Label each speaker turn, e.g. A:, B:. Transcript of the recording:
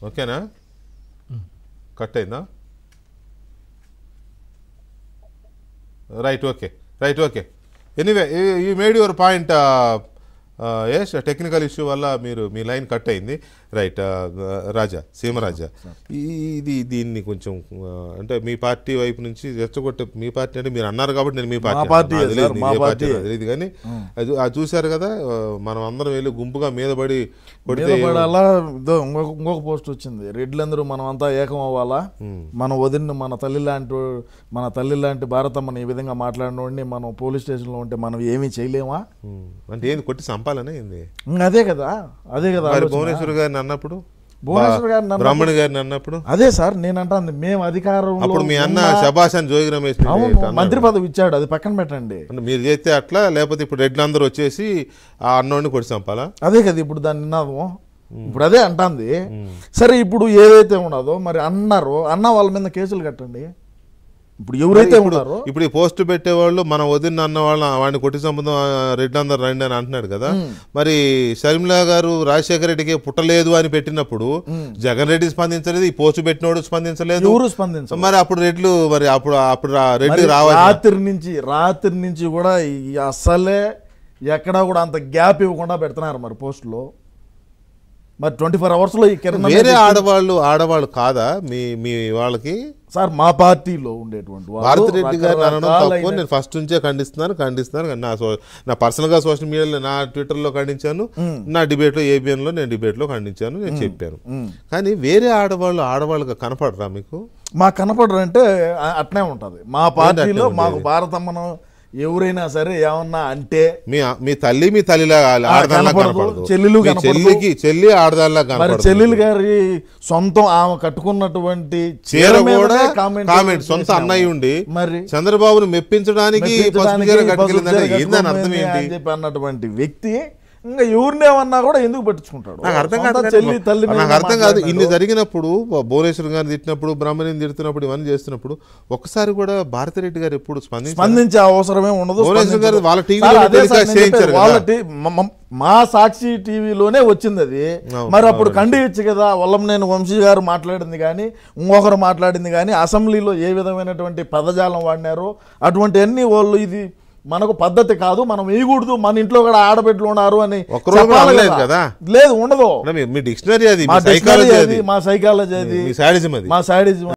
A: ఓకేనా? కట్ అయిందా? Right, okay. Anyway you made your point. Yes, technical issue వల్ల మీ లైన్ కట్ అయింది. రైట్, సీమరాజా, దీన్ని కొంచెం అంటే మీ పార్టీ వైపు నుంచి రెచ్చగొట్టే, మీ పార్టీ అంటే మీరు అన్నారు కాబట్టి నేను మీ పార్టీ తెలియదు కానీ అది చూశారు కదా, మనం అందరం వెళ్ళి గుంపుగా మీద పడి కొడితే
B: ఇంకొక పోస్ట్ వచ్చింది, రెడ్లందరూ మనం అంతా ఏకం అవ్వాలా, మన వదిన మన తల్లి లాంటి భారతమ్మని ఈ విధంగా మాట్లాడినోడిని మనం పోలీస్ స్టేషన్లో ఉంటే మనం ఏమీ చేయలేమా
A: అంటే ఏంది, కొట్టి చంపాలనే ఏంది?
B: అదే కదా
A: భువనేశ్వర్ గారిని అన్నప్పుడు, బ్రాహ్మణి గారిని అన్నప్పుడు
B: అదే సార్ నేను అంటాను, మేము అధికారం
A: అప్పుడు మీ అన్న శభాష్ జోగి రమేష్
B: మంత్రి పదవి ఇచ్చాడు, అది పక్కన పెట్టండి.
A: మీరు చేస్తే అట్లా, లేకపోతే ఇప్పుడు రెడ్లందరూ వచ్చేసి ఆ అన్నోడిని కొట్టి చంపాలా?
B: అదే కదా ఇప్పుడు దాన్ని విన్నాము, ఇప్పుడు అదే అంటాంది. సరే ఇప్పుడు ఏదైతే ఉన్నదో మరి అన్న వాళ్ళ మీద కేసులు కట్టండి. ఇప్పుడు ఎవరైతే ఉన్నారో,
A: ఇప్పుడు ఈ పోస్ట్ పెట్టేవాళ్ళు మన వదిన అన్న వాళ్ళు వాడిని కొట్టి చంపుదాం రెడ్లందరూ రండి అని అంటున్నాడు కదా, మరి షర్మిలా గారు రాజశేఖర రెడ్డికి పుట్టలేదు అని పెట్టినప్పుడు జగన్ రెడ్డి స్పందించలేదు, ఈ పోస్ట్ పెట్టినోడు స్పందించలేదు,
B: ఎవరు స్పందించలేదు.
A: మరి అప్పుడు రెడ్లు అప్పుడు రెడ్డి రావాలి.
B: రాత్రి నుంచి కూడా అస్సలే ఎక్కడా కూడా అంత గ్యాప్ ఇవ్వకుండా పెడుతున్నారు మరి పోస్టులో. మరి 24 hours ఈ
A: వేరే ఆడవాళ్ళు కాదా మీ వాళ్ళకి?
B: సార్ మా పార్టీలో ఉండేటువంటి
A: భారతిరెడ్డి గారు అనడం తక్కువ, నేను ఫస్ట్ నుంచే ఖండిస్తున్నాను. నా పర్సనల్గా సోషల్ మీడియాలో, నా ట్విట్టర్లో ఖండించాను, నా డిబేట్లో ఏబిఎన్లో నేను డిబేట్లో ఖండించాను, నేను చెప్పాను. కానీ వేరే ఆడవాళ్ళుగా కనపడరా మీకు?
B: మాకు కనపడరు అంటే అట్నే ఉంటుంది మా పార్టీలో. మాకు భారతమ్మను ఎవరైనా సరే ఏమన్నా అంటే
A: మీ తల్లిలా చెల్లి ఆడదానిలా కనపడదు.
B: చెల్లెలు గారి సొంతం ఆమె కట్టుకున్నటువంటి
A: చీర కూడా కామెంట్, సొంత అన్నయ్య ఉండి మరి చంద్రబాబును మెప్పించడానికి
B: చెప్పి అన్నటువంటి వ్యక్తి ఇంకా ఎవరినేమన్నా కూడా ఎందుకు పట్టించుకుంటాడు?
A: నాకు అర్థం కాదు. ఇన్ని జరిగినప్పుడు, భువనేశ్వర్ గారిని తిట్టినప్పుడు, బ్రహ్మణిని తిడుతున్నప్పుడు, ఇవన్నీ చేస్తున్నప్పుడు ఒక్కసారి కూడా భారతిరెడ్డి గారు ఎప్పుడు
B: స్పందించే అవసరమే ఉండదు.
A: భువనేశ్వర్ గారు వాళ్ళ టీవీ,
B: మా సాక్షి టీవీలోనే వచ్చింది అది. మరి అప్పుడు ఖండించచ్చు కదా, వల్లంనేని వంశీ గారు మాట్లాడింది కానీ ఇంకొకరు మాట్లాడింది కానీ, అసెంబ్లీలో ఏ విధమైనటువంటి పదజాలం వాడినారో అటువంటి అన్ని వాళ్ళు ఇది మనకు పద్ధతి కాదు, మనం వేయకూడదు, మన ఇంట్లో కూడా ఆడబిడ్డలు ఉన్నారు అని లేదు, ఉండదు.
A: మీ డిక్షనరీ అది,
B: మా సైకాలజీ అది, మా సాడిజం